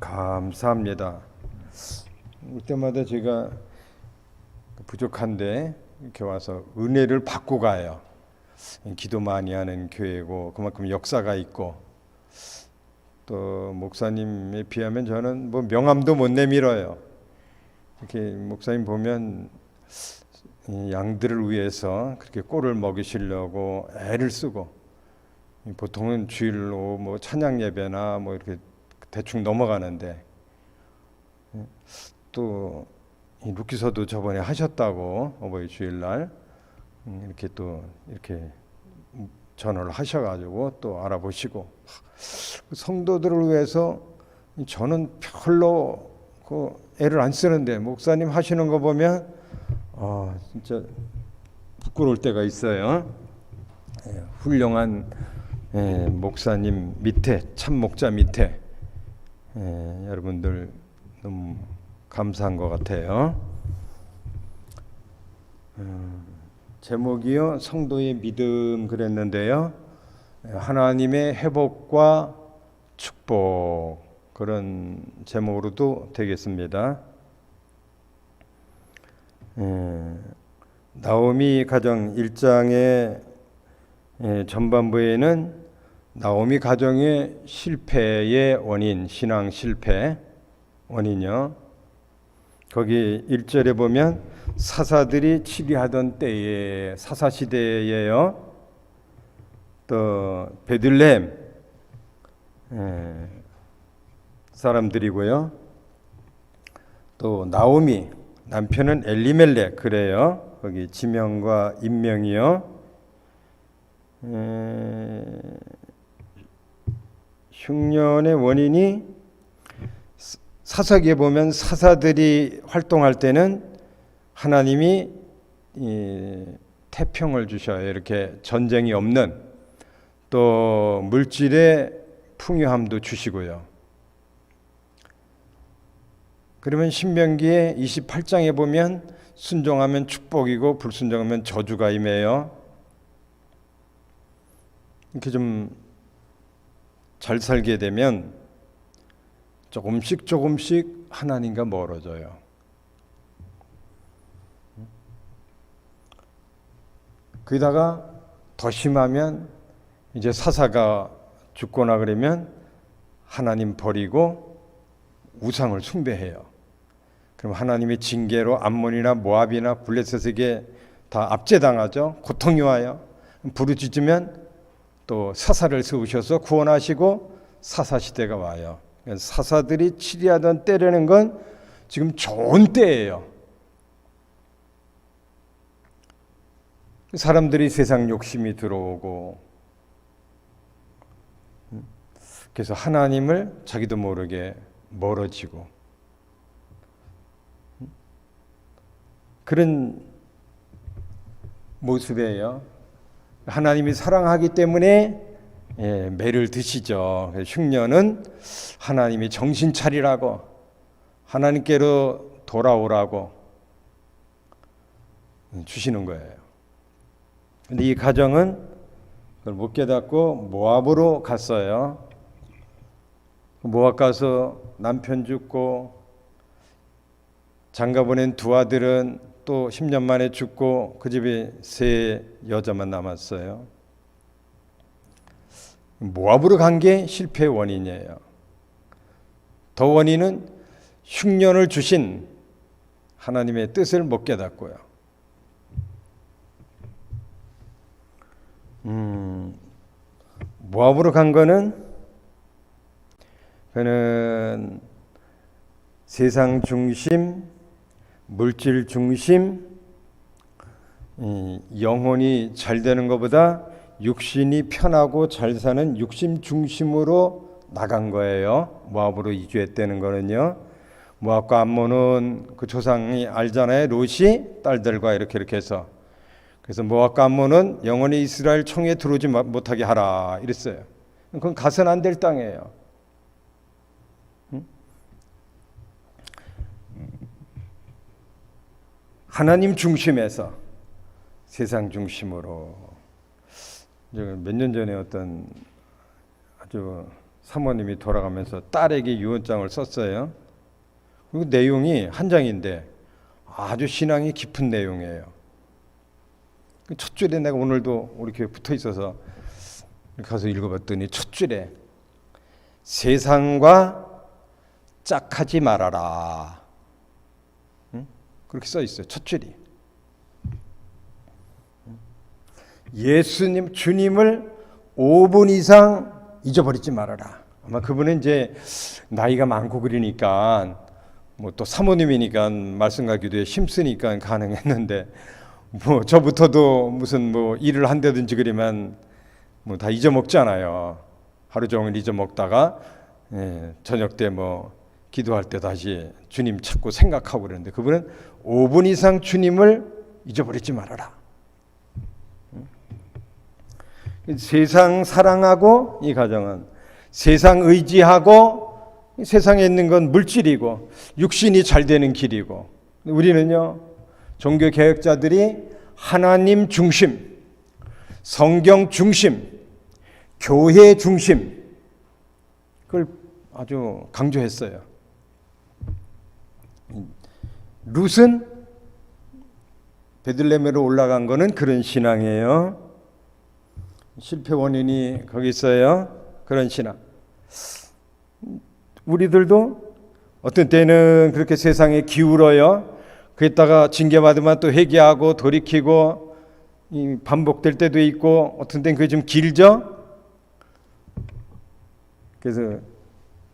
감사합니다. 이때마다 제가 부족한데 이렇게 와서 은혜를 받고 가요. 기도 많이 하는 교회고 그만큼 역사가 있고, 또 목사님에 비하면 저는 뭐 명함도 못 내밀어요. 이렇게 목사님 보면 양들을 위해서 그렇게 꼴을 먹이시려고 애를 쓰고, 보통은 주일로 뭐 찬양 예배나 뭐 이렇게 대충 넘어가는데, 또 루키서도 저번에 하셨다고 어버이 주일날 이렇게 또 이렇게 전화를 하셔가지고 또 알아보시고, 성도들을 위해서 저는 별로 그 애를 안 쓰는데 목사님 하시는 거 보면 진짜 부끄러울 때가 있어요. 훌륭한 목사님 밑에, 참 목자 밑에 여러분들 너무 감사한 것 같아요. 제목이요, 성도의 믿음 그랬는데요, 하나님의 회복과 축복, 그런 제목으로도 되겠습니다. 나오미 가정 1장의 전반부에는 나오미 가정의 실패의 원인, 신앙 실패 원인이요, 거기 1절에 보면 사사들이 치리하던 때에, 사사시대예요. 또 베들레헴 사람들이고요. 또 나오미 남편은 엘리멜렉, 그래요. 거기 지명과 인명이요. 흉년의 원인이 사사기에 보면 사사들이 활동할 때는 하나님이 태평을 주셔요. 이렇게 전쟁이 없는, 또 물질의 풍요함도 주시고요. 그러면 신명기의 28장에 보면 순종하면 축복이고 불순종하면 저주가 임해요. 이렇게 좀 잘 살게 되면 조금씩 하나님과 멀어져요. 거기다가 더 심하면 이제 사사가 죽거나 그러면 하나님 버리고 우상을 숭배해요. 그럼 하나님의 징계로 암몬이나 모압이나 블레셋에게 다 압제당하죠. 고통이 와요. 부르짖으면 또 사사를 세우셔서 구원하시고 사사시대가 와요. 사사들이 치리하던 때라는 건 지금 좋은 때예요. 사람들이 세상 욕심이 들어오고, 그래서 하나님을 자기도 모르게 멀어지고, 그런 모습이에요. 하나님이 사랑하기 때문에 매를 드시죠. 흉년은 하나님이 정신 차리라고, 하나님께로 돌아오라고 주시는 거예요. 근데 이 가정은 그걸 못 깨닫고 모압으로 갔어요. 모압 가서 남편 죽고, 장가 보낸 두 아들은 또 10년 만에 죽고, 그 집에 세 여자만 남았어요. 모압으로 간 게 실패의 원인이에요. 더 원인은 흉년을 주신 하나님의 뜻을 못 깨닫고요. 모압으로 간 거는, 그는 세상 중심, 물질 중심, 영혼이 잘 되는 것보다 육신이 편하고 잘 사는 육신 중심으로 나간 거예요. 모압으로 이주했다는 거는요. 모압과 암몬은 그 조상이 알잖아요. 롯이 딸들과 이렇게 해서, 그래서 모압과 암몬은 영원히 이스라엘 총에 들어오지 못하게 하라 이랬어요. 그건 가서는 안 될 땅이에요. 하나님 중심에서 세상 중심으로. 몇 년 전에 어떤 아주 사모님이 돌아가면서 딸에게 유언장을 썼어요. 그리고 내용이 한 장인데 아주 신앙이 깊은 내용이에요. 첫 줄에 내가 오늘도 우리 교회 붙어 있어서 가서 읽어봤더니 첫 줄에 세상과 짝하지 말아라. 그렇게 써 있어요. 첫 줄이. 예수님, 주님을 5분 이상 잊어버리지 말아라. 아마 그분은 이제 나이가 많고 그러니까 뭐 또 사모님이니까 말씀과 기도에 힘쓰니까 가능했는데 뭐 저부터도 무슨 뭐 일을 한다든지 그러면 뭐 다 잊어먹잖아요. 하루 종일 잊어먹다가 저녁 때 뭐 기도할 때 다시 주님 찾고 생각하고 그러는데 그분은 5분 이상 주님을 잊어버리지 말아라. 세상 사랑하고 이 가정은 세상 의지하고 세상에 있는 건 물질이고 육신이 잘 되는 길이고 우리는요 종교 개혁자들이 하나님 중심, 성경 중심, 교회 중심 그걸 아주 강조했어요. 룻은 베들레헴으로 올라간 거는 그런 신앙이에요. 실패 원인이 거기 있어요. 그런 신앙. 우리들도 어떤 때는 그렇게 세상에 기울어요. 그랬다가 징계받으면 또 회개하고 돌이키고 반복될 때도 있고 어떤 때는 그게 좀 길죠. 그래서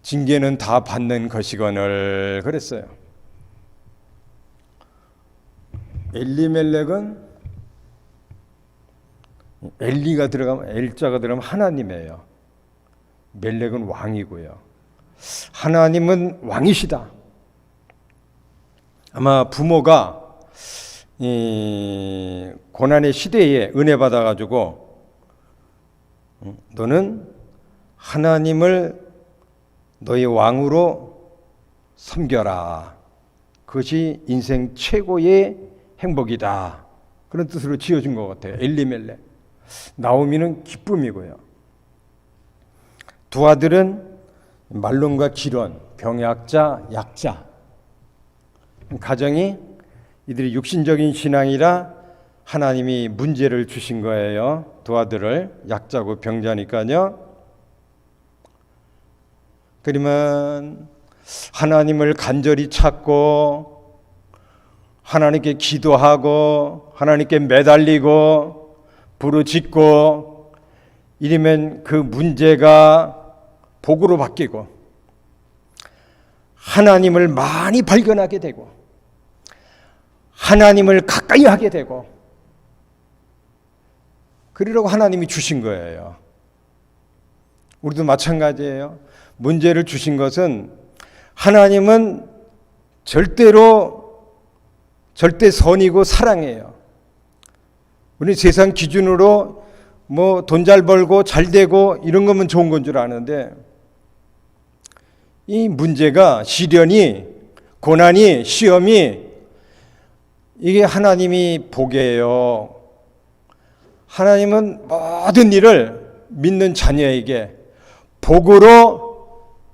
징계는 다 받는 것이거늘 그랬어요. 엘리멜렉은 엘리가 들어가면 엘자가 들어가면 하나님이에요. 멜렉은 왕이고요. 하나님은 왕이시다. 아마 부모가 이 고난의 시대에 은혜 받아가지고 너는 하나님을 너의 왕으로 섬겨라. 그것이 인생 최고의 행복이다. 그런 뜻으로 지어준 것 같아요. 엘리멜렉. 나오미는 기쁨이고요. 두 아들은 말론과 기론, 병약자, 약자. 가정이 이들이 육신적인 신앙이라 하나님이 문제를 주신 거예요. 두 아들을 약자고 병자니까요. 그러면 하나님을 간절히 찾고 하나님께 기도하고 하나님께 매달리고 부르짖고 이러면 그 문제가 복으로 바뀌고 하나님을 많이 발견하게 되고 하나님을 가까이 하게 되고 그러려고 하나님이 주신 거예요. 우리도 마찬가지예요. 문제를 주신 것은 하나님은 절대 선이고 사랑이에요. 우리 세상 기준으로 뭐 돈 잘 벌고 잘 되고 이런 거면 좋은 건 줄 아는데 이 문제가 시련이 고난이 시험이 이게 하나님이 복이에요. 하나님은 모든 일을 믿는 자녀에게 복으로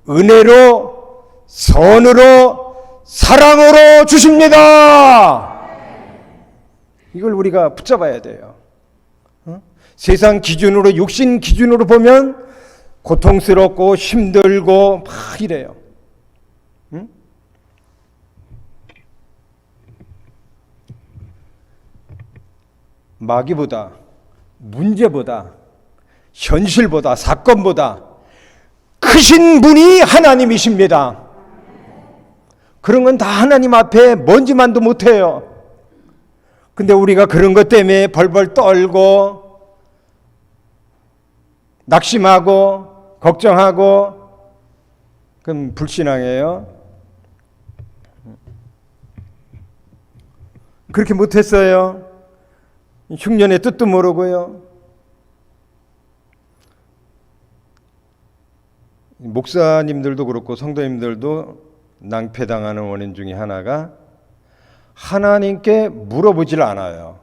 은혜로 선으로 사랑으로 주십니다. 이걸 우리가 붙잡아야 돼요. 세상 기준으로 육신 기준으로 보면 고통스럽고 힘들고 막 이래요. 응? 마귀보다 문제보다 현실보다 사건보다 크신 분이 하나님이십니다. 그런 건 다 하나님 앞에 먼지만도 못해요. 근데 우리가 그런 것 때문에 벌벌 떨고 낙심하고 걱정하고 그럼 불신앙이에요. 그렇게 못했어요. 흉년의 뜻도 모르고요. 목사님들도 그렇고 성도님들도 낭패당하는 원인 중에 하나가 하나님께 물어보질 않아요.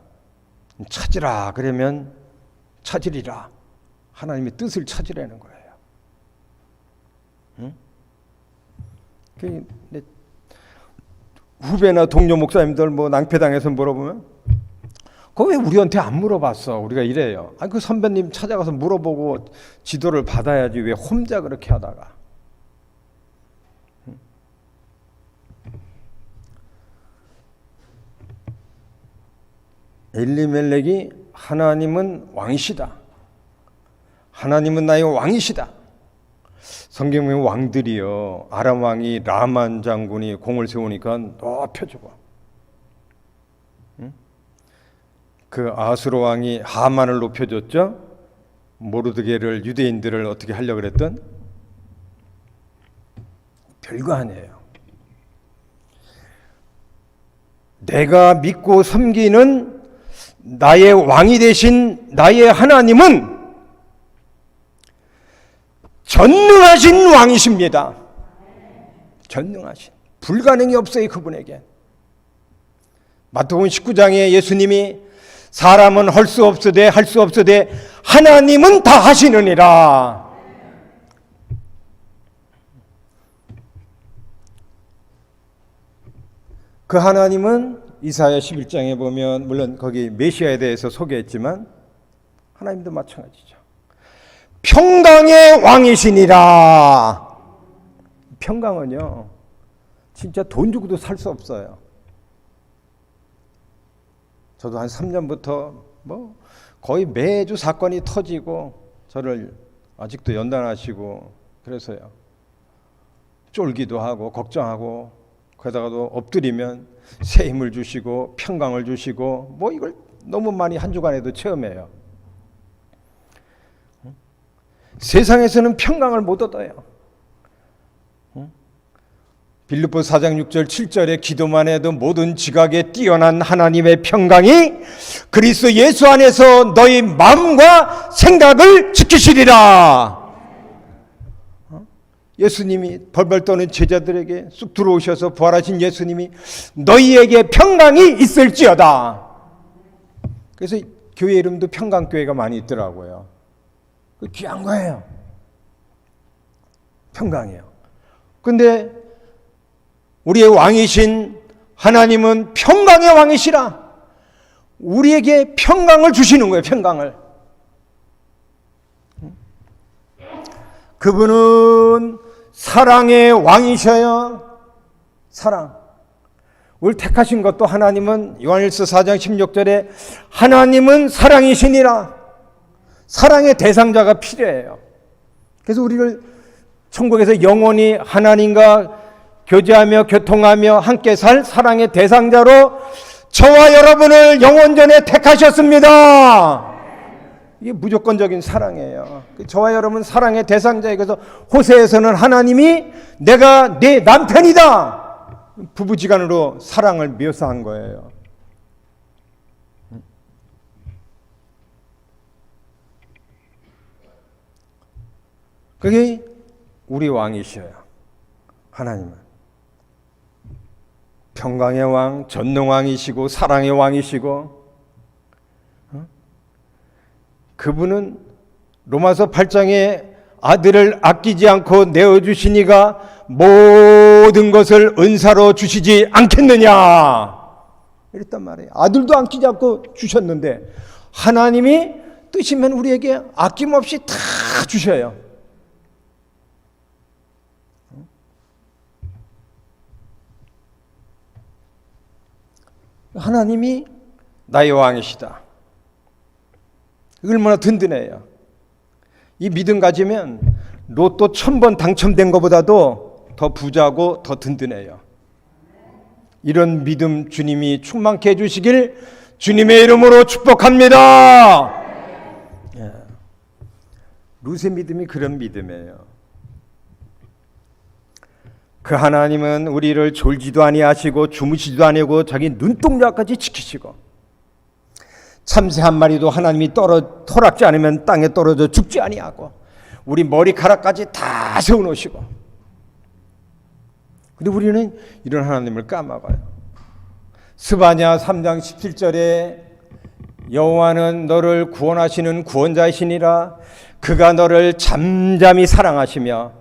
찾으라 그러면 찾으리라. 하나님의 뜻을 찾으라는 거예요. 응? 후배나 동료 목사님들 뭐 낭패당해서 물어보면 그거 왜 우리한테 안 물어봤어? 우리가 이래요. 아니 그 선배님 찾아가서 물어보고 지도를 받아야지 왜 혼자 그렇게 하다가. 엘리멜렉이 하나님은 왕이시다. 하나님은 나의 왕이시다. 성경에 왕들이요. 아람 왕이 라만 장군이 공을 세우니까 높여주고, 그 아수르 왕이 하만을 높여줬죠. 모르드게를 유대인들을 어떻게 하려고 그랬던 별거 아니에요. 내가 믿고 섬기는 나의 왕이 되신 나의 하나님은 전능하신 왕이십니다. 전능하신, 불가능이 없어요 그분에게. 마태복음 19장에 예수님이 사람은 할 수 없으되 할 수 없으되 하나님은 다 하시느니라. 그 하나님은 이사야 11장에 보면 물론 거기 메시아에 대해서 소개했지만 하나님도 마찬가지죠. 평강의 왕이시니라. 평강은요 진짜 돈 주고도 살 수 없어요. 저도 한 3년부터 뭐 거의 매주 사건이 터지고 저를 아직도 연단하시고 그래서요 쫄기도 하고 걱정하고 거기다가도 엎드리면 새 힘을 주시고 평강을 주시고 뭐 이걸 너무 많이 한 주간에도 체험해요. 세상에서는 평강을 못 얻어요. 빌립보 4장 6절 7절에 기도만 해도 모든 지각에 뛰어난 하나님의 평강이 그리스도 예수 안에서 너희 마음과 생각을 지키시리라. 예수님이 벌벌 떠는 제자들에게 쑥 들어오셔서 부활하신 예수님이 너희에게 평강이 있을지어다. 그래서 교회 이름도 평강교회가 많이 있더라고요. 그 귀한 거예요. 평강이에요. 근데 우리의 왕이신 하나님은 평강의 왕이시라. 우리에게 평강을 주시는 거예요. 평강을. 그분은 사랑의 왕이셔요. 사랑. 우리를 택하신 것도 하나님은 요한일서 4장 16절에 하나님은 사랑이시니라. 사랑의 대상자가 필요해요. 그래서 우리를 천국에서 영원히 하나님과 교제하며 교통하며 함께 살 사랑의 대상자로 저와 여러분을 영원전에 택하셨습니다. 이게 무조건적인 사랑이에요. 저와 여러분 사랑의 대상자에 그래서 호세에서는 하나님이 내가 네 남편이다. 부부지간으로 사랑을 묘사한 거예요. 그게 우리 왕이셔요. 하나님은 평강의 왕, 전능왕이시고 사랑의 왕이시고 그분은 로마서 8장에 아들을 아끼지 않고 내어주시니가 모든 것을 은사로 주시지 않겠느냐 이랬단 말이에요. 아들도 아끼지 않고 주셨는데 하나님이 뜻이면 우리에게 아낌없이 다 주셔요. 하나님이 나의 왕이시다. 얼마나 든든해요. 이 믿음 가지면 로또 1000번 당첨된 것보다도 더 부자고 더 든든해요. 이런 믿음 주님이 충만케 해주시길 주님의 이름으로 축복합니다. 룻의 믿음이 그런 믿음이에요. 그 하나님은 우리를 졸지도 아니하시고 주무시지도 아니하고 자기 눈동자까지 지키시고 참새 한 마리도 하나님이 토락지 않으면 땅에 떨어져 죽지 아니하고 우리 머리카락까지 다 세워놓으시고 근데 우리는 이런 하나님을 까먹어요. 스바냐 3장 17절에 여호와는 너를 구원하시는 구원자이시니라. 그가 너를 잠잠히 사랑하시며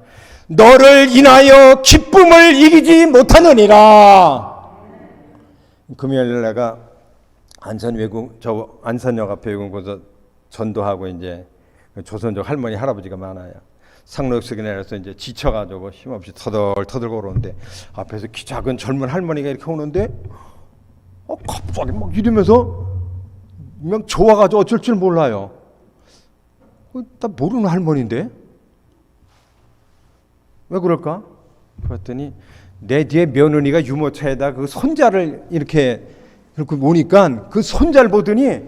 너를 인하여 기쁨을 이기지 못하느니라. 금요일 내가 안산역 앞에 외국에서 전도하고 이제 조선족 할머니 할아버지가 많아요. 상록역에 내려서 이제 지쳐가지고 힘없이 터덜터덜 걸어오는데 앞에서 키 작은 젊은 할머니가 이렇게 오는데 갑자기 막 이러면서 그냥 좋아가지고 어쩔 줄 몰라요. 나 모르는 할머니인데 왜 그럴까? 그랬더니 내 뒤에 며느리가 유모차에다 그 손자를 이렇게 보니까 그 손자를 보더니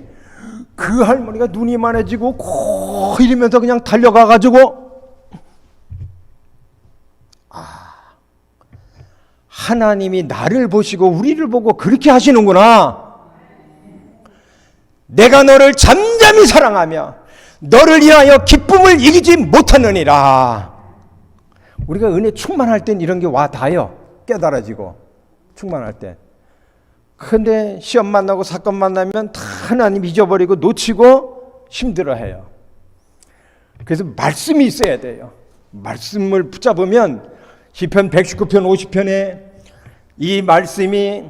그 할머니가 눈이 만해지고 코 이러면서 그냥 달려가가지고 하나님이 나를 보시고 우리를 보고 그렇게 하시는구나. 내가 너를 잠잠히 사랑하며 너를 인하여 기쁨을 이기지 못하느니라. 우리가 은혜 충만할 땐 이런 게 와 닿아요. 깨달아지고 충만할 때. 근데 시험 만나고 사건 만나면 다 하나님 잊어버리고 놓치고 힘들어해요. 그래서 말씀이 있어야 돼요. 말씀을 붙잡으면 시편 119편 50편에 이 말씀이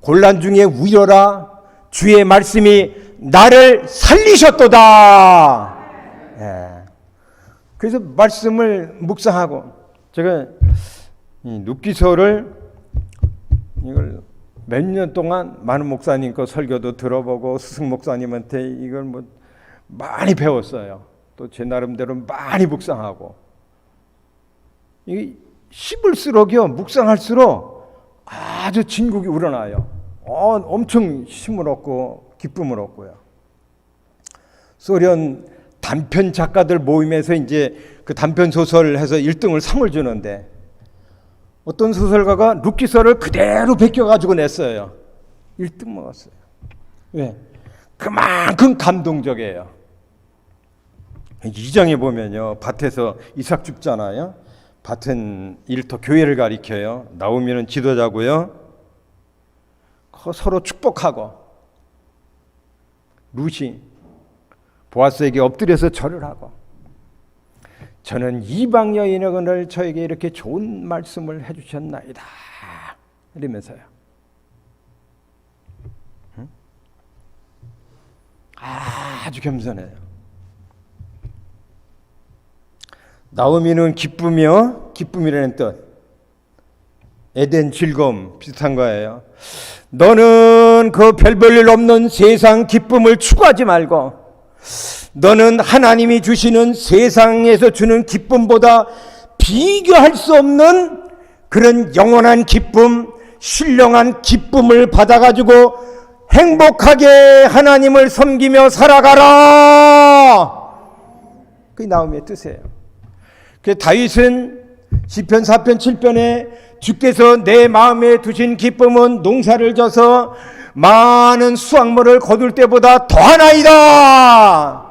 곤란 중에 우려라 주의 말씀이 나를 살리셨도다. 예. 그래서 말씀을 묵상하고 제가 이 룻기서를 이걸 몇 년 동안 많은 목사님 거 설교도 들어보고 스승 목사님한테 이걸 뭐 많이 배웠어요. 또 제 나름대로 많이 묵상하고 이 씹을수록요 묵상할수록 아주 진국이 우러나요. 엄청 힘을 얻고 기쁨을 얻고요. 소련 단편 작가들 모임에서 이제 그 단편 소설 해서 1등을 상을 주는데 어떤 소설가가 룻기서를 그대로 베껴가지고 냈어요. 1등 먹었어요. 왜? 그만큼 감동적이에요. 2장에 보면요, 밭에서 이삭 죽잖아요. 밭은 일터 교회를 가리켜요. 나오미는 지도자고요. 서로 축복하고 룻이 보아스에게 엎드려서 절을 하고 저는 이방 여인을 저에게 이렇게 좋은 말씀을 해주셨나이다 이러면서요. 아주 겸손해요. 나오미는 기쁨이라는 뜻, 에덴 즐거움 비슷한 거예요. 너는 그 별 볼 일 없는 세상 기쁨을 추구하지 말고 너는 하나님이 주시는 세상에서 주는 기쁨보다 비교할 수 없는 그런 영원한 기쁨, 신령한 기쁨을 받아가지고 행복하게 하나님을 섬기며 살아가라. 그게 나오미의 뜻이에요. 그 다윗은 시편 4편 7편에 주께서 내 마음에 두신 기쁨은 농사를 져서 많은 수확물을 거둘 때보다 더하나이다.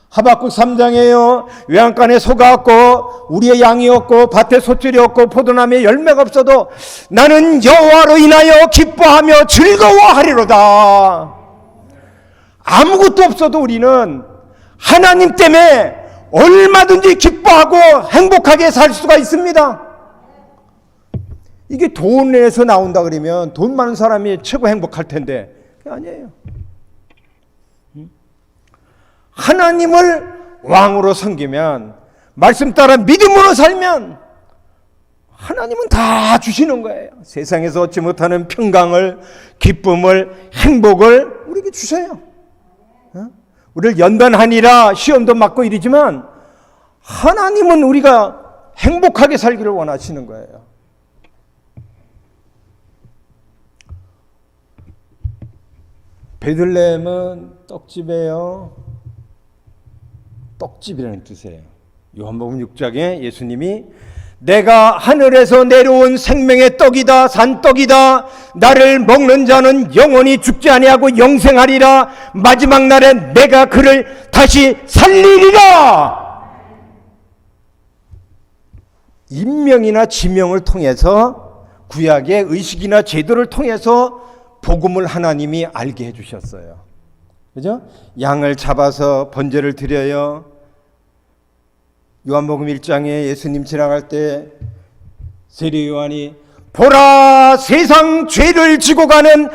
하박국 3장에요. 외양간에 소가 없고 우리의 양이 없고 밭에 소출이 없고 포도나무에 열매가 없어도 나는 여호와로 인하여 기뻐하며 즐거워하리로다. 아무것도 없어도 우리는 하나님 때문에 얼마든지 기뻐하고 행복하게 살 수가 있습니다. 이게 돈에서 나온다 그러면 돈 많은 사람이 최고 행복할 텐데 그게 아니에요. 하나님을 왕으로 섬기면, 말씀 따라 믿음으로 살면 하나님은 다 주시는 거예요. 세상에서 얻지 못하는 평강을, 기쁨을, 행복을 우리에게 주셔요. 우리를 연단하니라 시험도 맞고 이러지만 하나님은 우리가 행복하게 살기를 원하시는 거예요. 베들레헴은 떡집이에요. 떡집이라는 뜻이에요. 요한복음 6장에 예수님이 내가 하늘에서 내려온 생명의 떡이다, 산떡이다. 나를 먹는 자는 영원히 죽지 아니하고 영생하리라. 마지막 날에 내가 그를 다시 살리리라. 임명이나 지명을 통해서, 구약의 의식이나 제도를 통해서 복음을 하나님이 알게 해주셨어요. 그죠? 양을 잡아서 번제를 드려요. 요한복음 1장에 예수님 지나갈 때 세례 요한이 보라 세상 죄를 지고 가는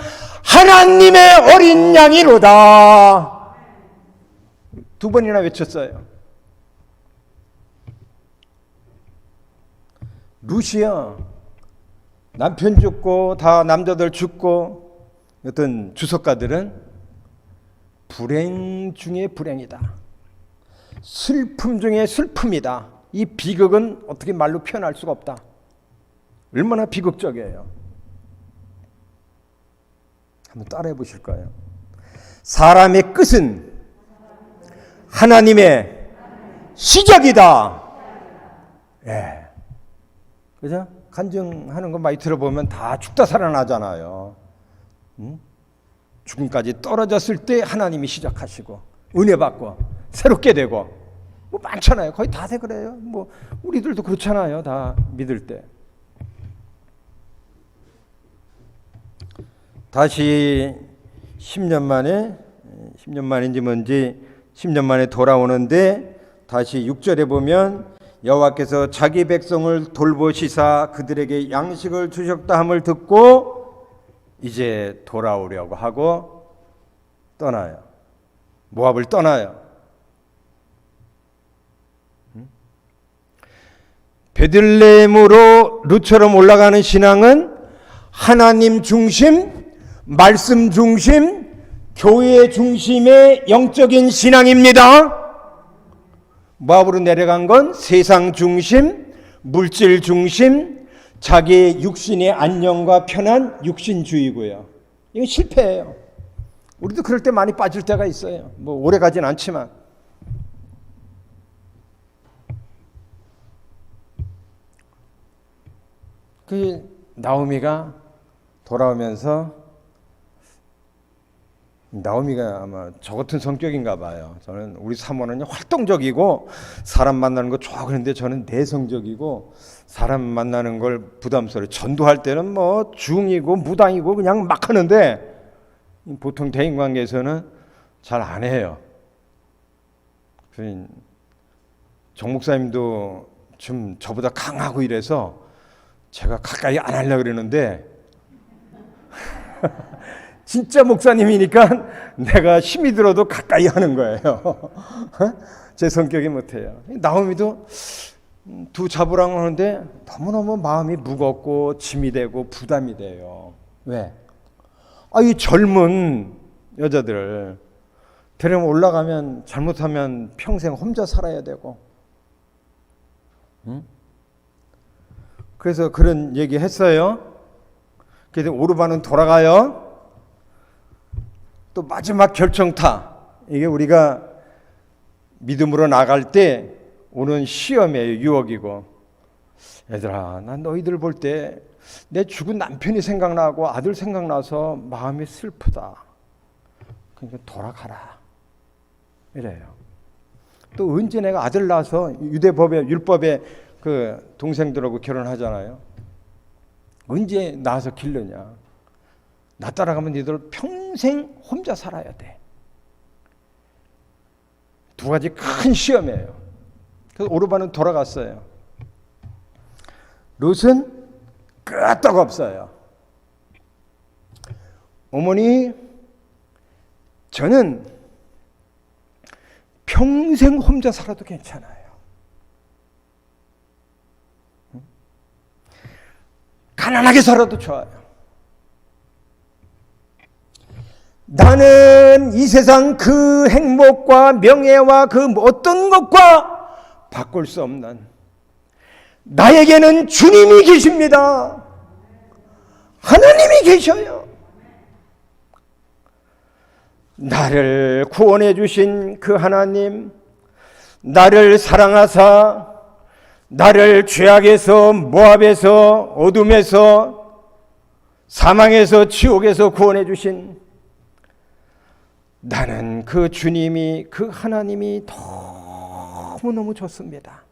하나님의 어린 양이로다. 2번이나 외쳤어요. 루시아 남편 죽고 다 남자들 죽고 어떤 주석가들은 불행 중에 불행이다. 슬픔 중에 슬픔이다. 이 비극은 어떻게 말로 표현할 수가 없다. 얼마나 비극적이에요. 한번 따라해 보실 거예요. 사람의 끝은 하나님의 시작이다. 예. 그죠? 간증하는 거 많이 들어보면 다 죽다 살아나잖아요. 죽음까지 떨어졌을 때 하나님이 시작하시고 은혜 받고 새롭게 되고 뭐 많잖아요. 거의 다 그래요. 뭐 우리들도 그렇잖아요. 다 믿을 때. 다시 10년 만인지 뭔지 10년 만에 돌아오는데 다시 6절에 보면 여호와께서 자기 백성을 돌보시사 그들에게 양식을 주셨다 함을 듣고 이제 돌아오려고 하고 떠나요. 모압을 떠나요. 베들레헴으로 루처럼 올라가는 신앙은 하나님 중심, 말씀 중심, 교회 중심의 영적인 신앙입니다. 모압으로 내려간 건 세상 중심, 물질 중심, 자기의 육신의 안녕과 편안 육신주의고요. 이건 실패예요. 우리도 그럴 때 많이 빠질 때가 있어요. 뭐 오래 가진 않지만. 그 나오미가 돌아오면서 나오미가 아마 저 같은 성격인가 봐요. 저는 우리 사모는 활동적이고 사람 만나는 거 좋아하는데 저는 내성적이고 사람 만나는 걸 부담스러워요. 전도할 때는 뭐 중이고 무당이고 그냥 막 하는데 보통 대인관계에서는 잘 안 해요. 정 목사님도 좀 저보다 강하고 이래서 제가 가까이 안 하려고 그러는데 진짜 목사님이니까 내가 힘이 들어도 가까이 하는 거예요. 제 성격이 못해요. 나오미도 두 잡으라고 하는데 너무너무 마음이 무겁고 짐이 되고 부담이 돼요. 왜? 이 젊은 여자들 데리고 올라가면 잘못하면 평생 혼자 살아야 되고, 그래서 그런 얘기 했어요. 그래서 오르반은 돌아가요. 또 마지막 결정타, 이게 우리가 믿음으로 나갈 때 오는 시험이에요. 유혹이고. 얘들아, 난 너희들 볼 때 내 죽은 남편이 생각나고 아들 생각나서 마음이 슬프다. 그러니까 돌아가라. 이래요. 또 언제 내가 아들 낳아서 율법에 그 동생들하고 결혼하잖아요. 언제 낳아서 길르냐. 나 따라가면 니들 평생 혼자 살아야 돼. 두 가지 큰 시험이에요. 그래서 오르반은 돌아갔어요. 롯은 끄떡 없어요. 어머니, 저는 평생 혼자 살아도 괜찮아요. 가난하게 살아도 좋아요. 나는 이 세상 그 행복과 명예와 그 어떤 것과 바꿀 수 없는, 나에게는 주님이 계십니다. 하나님이 계셔요. 나를 구원해 주신 그 하나님, 나를 사랑하사 나를 죄악에서, 모압에서, 어둠에서, 사망에서, 지옥에서 구원해 주신 나는 그 주님이, 그 하나님이 너무너무 좋습니다.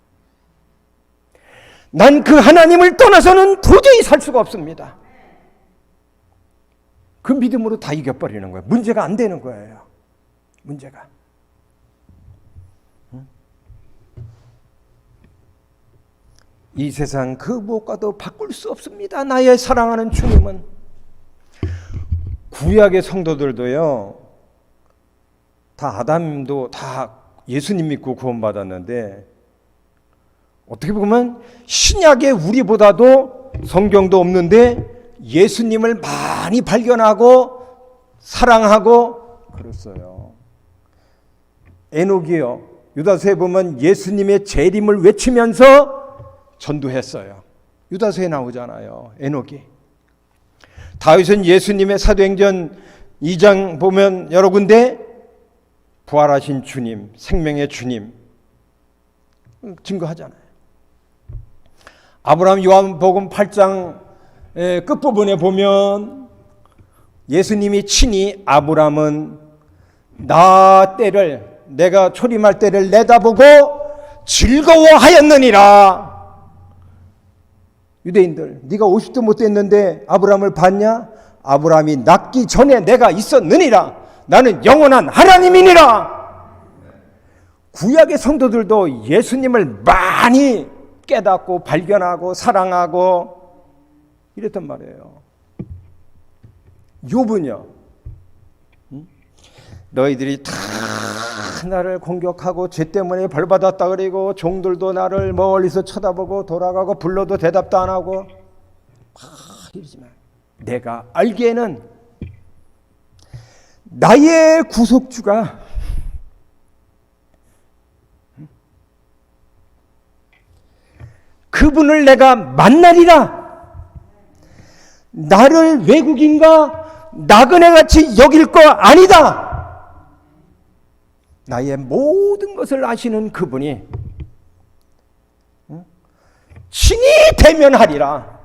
난 그 하나님을 떠나서는 도저히 살 수가 없습니다. 그 믿음으로 다 이겨버리는 거예요. 문제가 안 되는 거예요. 문제가. 이 세상 그 무엇과도 바꿀 수 없습니다. 나의 사랑하는 주님은. 구약의 성도들도요, 다 아담도 다 예수님 믿고 구원받았는데, 어떻게 보면 신약의 우리보다도 성경도 없는데 예수님을 많이 발견하고 사랑하고 그랬어요. 에녹이요, 유다서에 보면 예수님의 재림을 외치면서 전도했어요. 유다서에 나오잖아요, 에녹이. 다윗은 예수님의 사도행전 2장 보면 여러 군데 부활하신 주님, 생명의 주님 증거하잖아요. 아브라함 요한복음 8장 끝부분에 보면 예수님이 친히 아브라함은 나 때를, 내가 초림할 때를 내다보고 즐거워하였느니라. 유대인들, 네가 50도 못 됐는데 아브라함을 봤냐? 아브라함이 낳기 전에 내가 있었느니라. 나는 영원한 하나님이니라. 구약의 성도들도 예수님을 많이 깨닫고 발견하고 사랑하고 이랬단 말이에요. 욥은요, 너희들이 다 나를 공격하고 죄 때문에 벌받았다 그리고 종들도 나를 멀리서 쳐다보고 돌아가고 불러도 대답도 안 하고 막 이러지만 내가 알기에는 나의 구속주가 그분을 내가 만나리라. 나를 외국인과 나그네같이 여길 거 아니다. 나의 모든 것을 아시는 그분이 친히 대면하리라.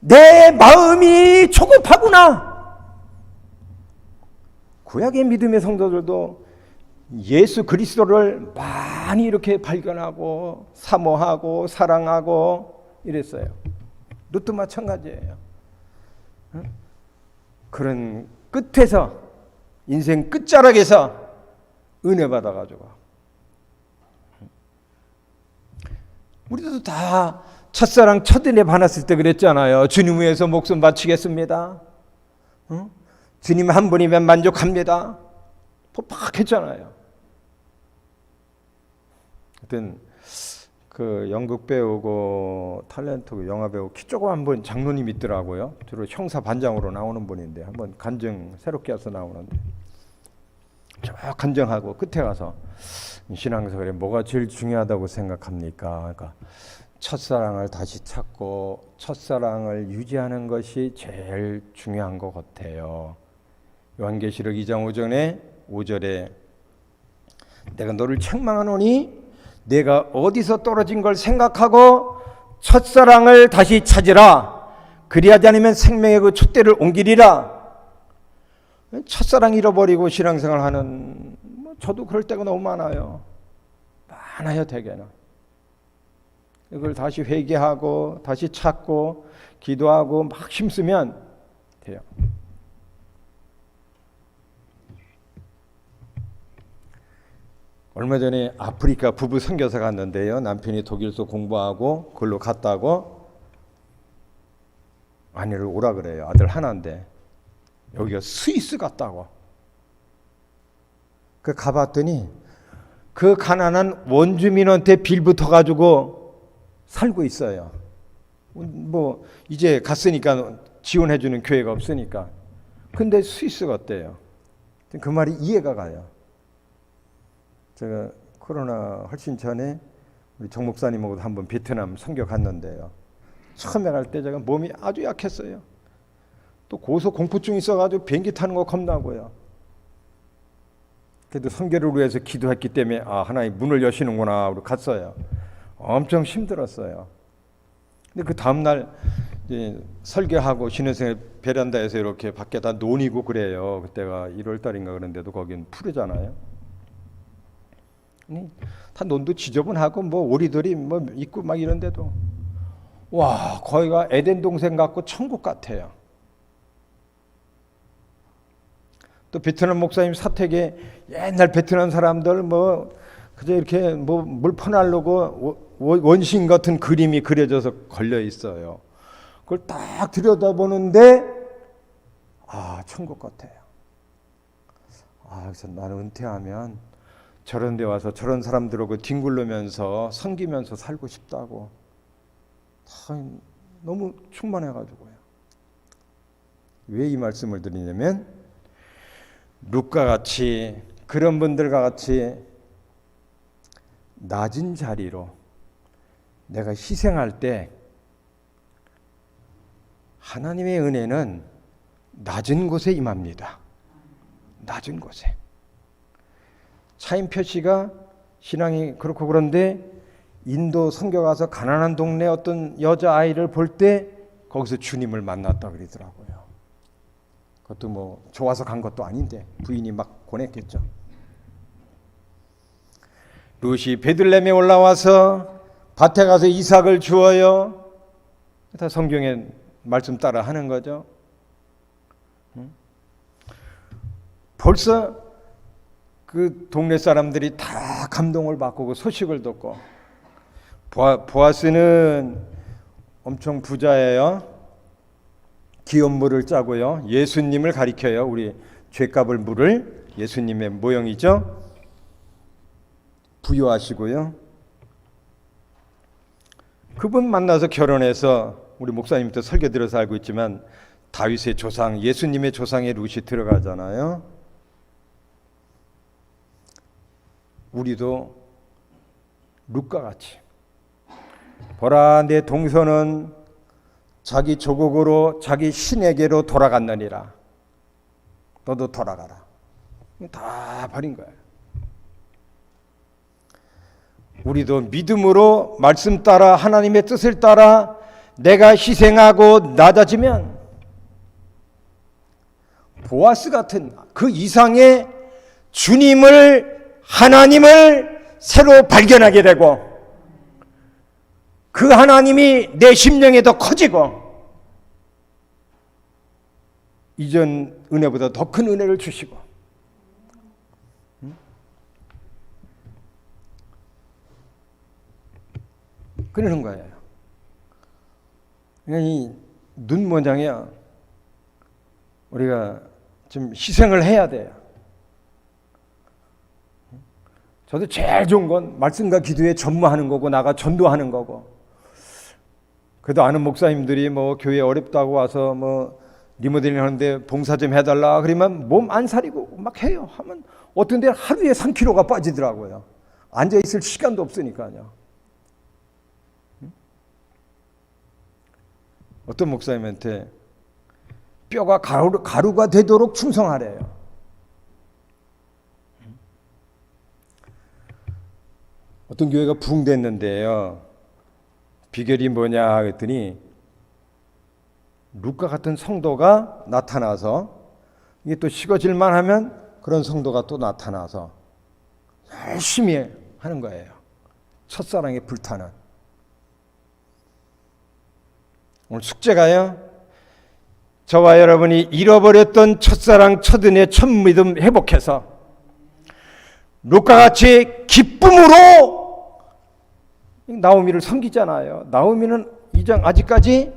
내 마음이 조급하구나. 구약의 믿음의 성도들도 예수 그리스도를 많이 이렇게 발견하고 사모하고 사랑하고 이랬어요. 롯도 마찬가지예요. 그런 끝에서, 인생 끝자락에서 은혜 받아가지고, 우리도 다 첫사랑 첫은혜 받았을 때 그랬잖아요. 주님 위해서 목숨 바치겠습니다. 주님 한 분이면 만족합니다. 막 했잖아요. 하여튼 그 연극 배우고 탤런트 영화 배우 키 조그만 분 장로님 있더라고요. 주로 형사 반장으로 나오는 분인데 한번 간증 새롭게 와서 나오는데 저 간증하고 끝에 가서 신앙생활에 뭐가 제일 중요하다고 생각합니까? 그러니까 첫사랑을 다시 찾고 첫사랑을 유지하는 것이 제일 중요한 것 같아요. 요한계시록 2장 5절에 내가 너를 책망하노니 내가 어디서 떨어진 걸 생각하고 첫사랑을 다시 찾으라. 그리하지 않으면 생명의 그 촛대를 옮기리라. 첫사랑 잃어버리고 신앙생활 하는, 저도 그럴 때가 너무 많아요. 대개는. 이걸 다시 회개하고 다시 찾고 기도하고 막 힘쓰면 돼요. 얼마 전에 아프리카 부부 선교사 갔는데요. 남편이 독일서 공부하고 그걸로 갔다고 아내를 오라 그래요. 아들 하나인데 여기가 스위스 같다고. 그 가봤더니 그 가난한 원주민한테 빌붙어 가지고 살고 있어요. 뭐 이제 갔으니까 지원해주는 교회가 없으니까. 근데 스위스 같대요. 그 말이 이해가 가요. 제가 코로나 훨씬 전에 우리 정 목사님하고도 한번 베트남 선교 갔는데요. 처음에 갈 때 제가 몸이 아주 약했어요. 또 고소 공포증 있어가지고 비행기 타는 거 겁나고요. 그래도 선교를 위해서 기도했기 때문에 하나님 문을 여시는구나 우리 갔어요. 엄청 힘들었어요. 근데 그 다음날 이제 설교하고 신혼생활 베란다에서 이렇게 밖에다 논이고 그래요. 그때가 1월 달인가 그런데도 거긴 푸르잖아요. 다 논도 지저분하고 뭐 오리들이 뭐 있고 막 이런데도 와 거기가 에덴 동생 같고 천국 같아요. 또 베트남 목사님 사택에 옛날 베트남 사람들 뭐 그저 이렇게 뭐 물 퍼내려고 원신 같은 그림이 그려져서 걸려 있어요. 그걸 딱 들여다보는데 천국 같아요. 그래서 나는 은퇴하면 저런 데 와서 저런 사람들하고 뒹굴르면서 섬기면서 살고 싶다고. 너무 충만해가지고요. 왜 이 말씀을 드리냐면 룻과 같이 그런 분들과 같이 낮은 자리로 내가 희생할 때 하나님의 은혜는 낮은 곳에 임합니다. 낮은 곳에. 차인표 씨가 신앙이 그렇고 그런데 인도 선교 가서 가난한 동네 어떤 여자아이를 볼 때 거기서 주님을 만났다 그러더라고요. 그것도 뭐 좋아서 간 것도 아닌데 부인이 막 보냈겠죠. 룻이 베들레헴에 올라와서 밭에 가서 이삭을 주어요. 다 성경의 말씀 따라 하는 거죠. 벌써 그 동네 사람들이 다 감동을 받고 그 소식을 듣고 보아스는 엄청 부자예요. 기업물을 짜고요. 예수님을 가리켜요. 우리 죄값을 물을 예수님의 모형이죠. 부유하시고요. 그분 만나서 결혼해서 우리 목사님도 설교 들어서 알고 있지만 다윗의 조상, 예수님의 조상에 룻이 들어가잖아요. 우리도 룻과 같이 보라 내 동서는 자기 조국으로 자기 신에게로 돌아갔느니라. 너도 돌아가라. 다 버린 거예요. 우리도 믿음으로 말씀 따라 하나님의 뜻을 따라 내가 희생하고 낮아지면 보아스 같은 그 이상의 주님을 하나님을 새로 발견하게 되고 그 하나님이 내 심령에 더 커지고 이전 은혜보다 더 큰 은혜를 주시고 그러는 거예요. 이 눈 모양이야. 우리가 좀 희생을 해야 돼요. 저도 제일 좋은 건 말씀과 기도에 전무하는 거고 나가 전도하는 거고. 그래도 아는 목사님들이 뭐 교회 어렵다고 와서 뭐 리모델링 하는데 봉사 좀 해달라 그러면 몸 안 사리고 막 해요. 하면 어떤 데 하루에 3kg가 빠지더라고요. 앉아 있을 시간도 없으니까요. 어떤 목사님한테 뼈가 가루가 되도록 충성하래요. 어떤 교회가 붕댔는데요. 비결이 뭐냐 그랬더니 룻과 같은 성도가 나타나서 이게 또 식어질만 하면 그런 성도가 또 나타나서 열심히 하는 거예요. 첫사랑에 불타는. 오늘 숙제가요. 저와 여러분이 잃어버렸던 첫사랑, 첫은혜, 첫믿음 회복해서 룻과 같이 기쁨으로 나오미를 섬기잖아요. 나오미는 아직까지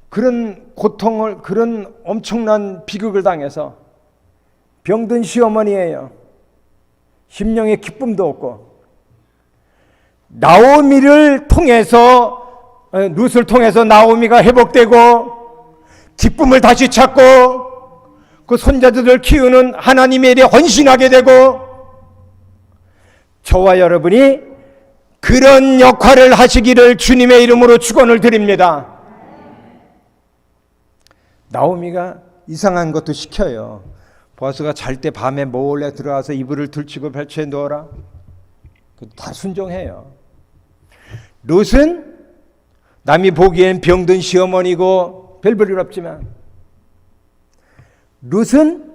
그런 고통을, 그런 엄청난 비극을 당해서 병든 시어머니예요. 심령에 기쁨도 없고 나오미를 통해서 룻을 통해서 나오미가 회복되고 기쁨을 다시 찾고 그 손자들을 키우는 하나님의 일에 헌신하게 되고 저와 여러분이 그런 역할을 하시기를 주님의 이름으로 축원을 드립니다. 나오미가 이상한 것도 시켜요. 보아스가 잘 때 밤에 몰래 들어와서 이불을 들치고 펼쳐 놓으라. 다 순종해요. 룻은 남이 보기엔 병든 시어머니고 별볼일 없지만 룻은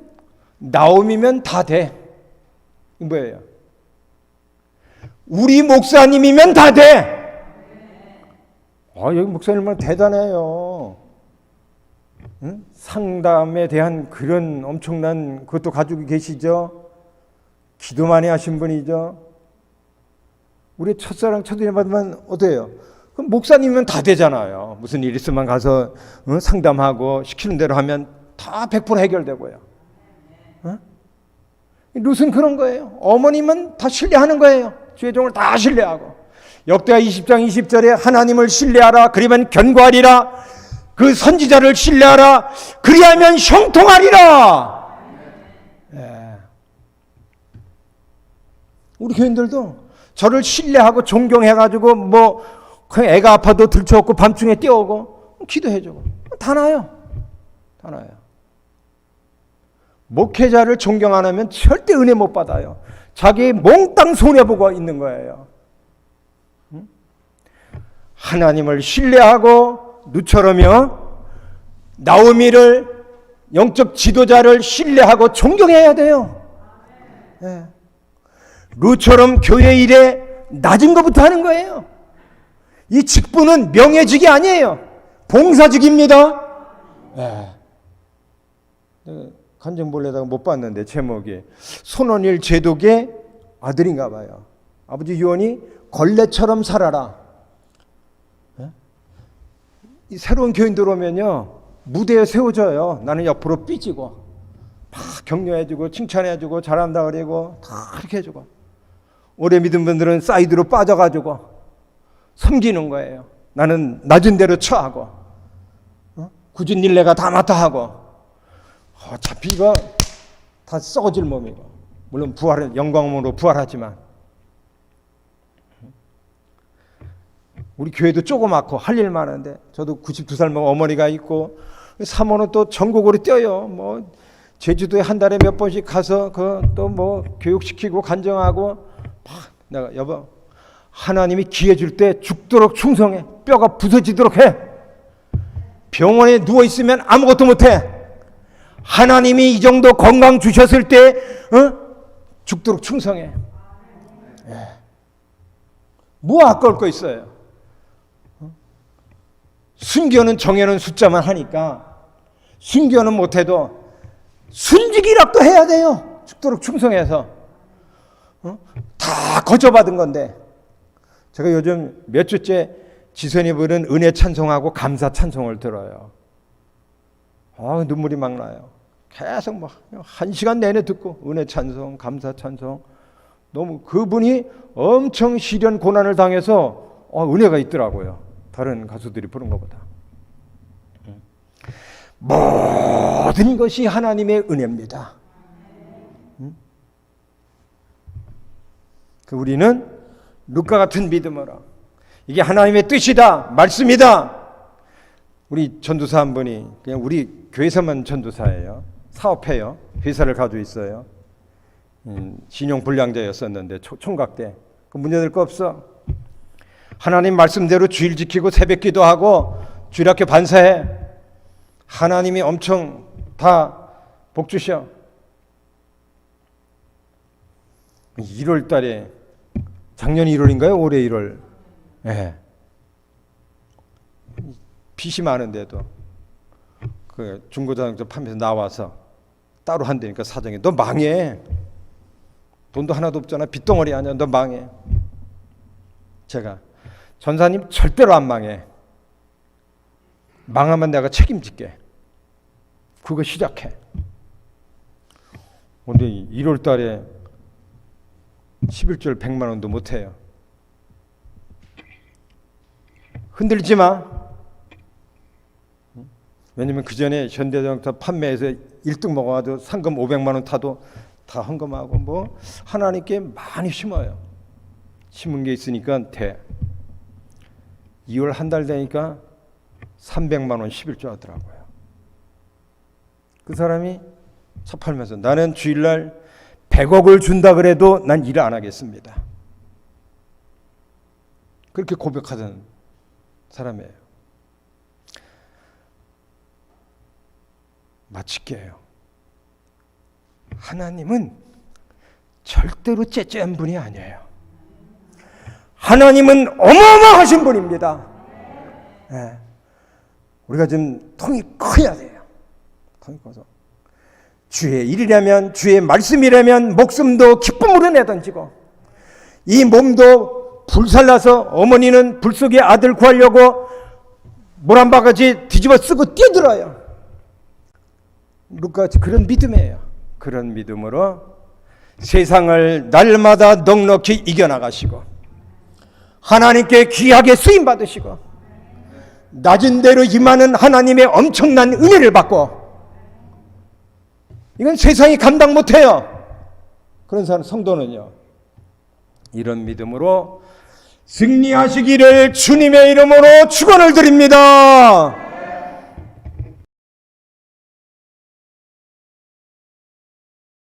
나오미면 다 돼. 뭐예요? 우리 목사님이면 다 돼. 여기 목사님은 대단해요. 응? 상담에 대한 그런 엄청난 그것도 가지고 계시죠. 기도 많이 하신 분이죠. 우리 첫사랑 첫인연 받으면 어때요? 그럼 목사님은 다 되잖아요. 무슨 일 있으면 가서 상담하고 시키는 대로 하면 다 100% 해결되고요. 룻은 그런 거예요. 어머님은 다 신뢰하는 거예요. 주의 종을 다 신뢰하고. 역대하 20장 20절에 하나님을 신뢰하라. 그러면 견고하리라. 그 선지자를 신뢰하라. 그리하면 형통하리라. 예. 우리 교인들도 저를 신뢰하고 존경해가지고 뭐 그냥 애가 아파도 들쳐오고 밤중에 뛰어오고 기도해주고 다 나요. 다 나요. 목회자를 존경 안 하면 절대 은혜 못 받아요. 자기 몽땅 손해보고 있는 거예요. 하나님을 신뢰하고 누처럼요 나오미를 영적 지도자를 신뢰하고 존경해야 돼요. 네. 루처럼 교회 일에 낮은 것부터 하는 거예요. 이 직분은 명예직이 아니에요. 봉사직입니다. 네. 간증볼에다가 못 봤는데 제목이 손원일 제독의 아들인가 봐요. 아버지 유언이 걸레처럼 살아라. 네? 이 새로운 교인들 오면요 무대에 세워져요. 나는 옆으로 삐지고 막 격려해주고 칭찬해주고 잘한다 그러고 다 그렇게 해주고 오래 믿은 분들은 사이드로 빠져가지고 섬기는 거예요. 나는 낮은 대로 처하고 굳은 일 내가 다 맡아 하고 어차피 이거 다 썩어질 몸이고 물론 부활은 영광으로 부활하지만 우리 교회도 조그맣고 할 일 많은데 저도 92살 먹은 어머니가 있고 사모는 또 전국으로 뛰어요. 뭐 제주도에 한 달에 몇 번씩 가서 그 또 뭐 교육시키고 간정하고 막 내가 여보 하나님이 기회 줄 때 죽도록 충성해. 뼈가 부서지도록 해. 병원에 누워 있으면 아무것도 못해. 하나님이 이 정도 건강 주셨을 때 죽도록 충성해. 예. 뭐 아까울 거 있어요. 순교는 정해놓은 숫자만 하니까 순교는 못해도 순직이라도 해야 돼요. 죽도록 충성해서. 다 거저받은 건데 제가 요즘 몇 주째 지선이 부른 은혜 찬송하고 감사 찬송을 들어요. 눈물이 막 나요. 계속 막 1시간 내내 듣고 은혜 찬송, 감사 찬송. 너무 그분이 엄청 시련 고난을 당해서 은혜가 있더라고요. 다른 가수들이 부른 것보다. 모든 것이 하나님의 은혜입니다. 우리는 룻과 같은 믿음으로 이게 하나님의 뜻이다, 말씀이다. 우리 전도사 한 분이 그냥 우리 교회에서만 전도사예요. 사업해요. 회사를 가지고 있어요. 신용불량자였었는데 총각 때 그 문제될 거 없어. 하나님 말씀대로 주일 지키고 새벽 기도하고 주일학교 반사해. 하나님이 엄청 다 복 주셔. 1월 달에 작년 1월인가요? 올해 1월. 예. 빚이 많은데도 그 중고자동차 판매에서 나와서 따로 한다니까 사정이 너 망해. 돈도 하나도 없잖아. 빚덩어리 아니야. 너 망해. 제가 전사님 절대로 안 망해. 망하면 내가 책임질게. 그거 시작해. 근데 1월 달에 11절 100만 원도 못 해요. 흔들지 마. 왜냐면 그 전에 현대자동차 판매에서 1등 먹어가지고 상금 500만 원 타도 다 헌금하고 뭐 하나님께 많이 심어요. 심은 게 있으니까 돼. 2월 한 달 되니까 300만 원 11조 하더라고요. 그 사람이 차 팔면서 나는 주일날 100억을 준다 그래도 난 일을 안 하겠습니다. 그렇게 고백하던 사람이에요. 마칠게요. 하나님은 절대로 째째한 분이 아니에요. 하나님은 어마어마하신 분입니다. 네. 우리가 좀 통이 커야 돼요. 통이 커서 주의 일이라면 주의 말씀이라면 목숨도 기쁨으로 내던지고 이 몸도 불살라서 어머니는 불 속에 아들 구하려고 물 한 바가지 뒤집어 쓰고 뛰어들어요. 루카같이 그런 믿음이에요. 그런 믿음으로 세상을 날마다 넉넉히 이겨나가시고 하나님께 귀하게 쓰임받으시고 낮은 데로 임하는 하나님의 엄청난 은혜를 받고, 이건 세상이 감당 못해요. 그런 사람 성도는요, 이런 믿음으로 승리하시기를 주님의 이름으로 축원을 드립니다.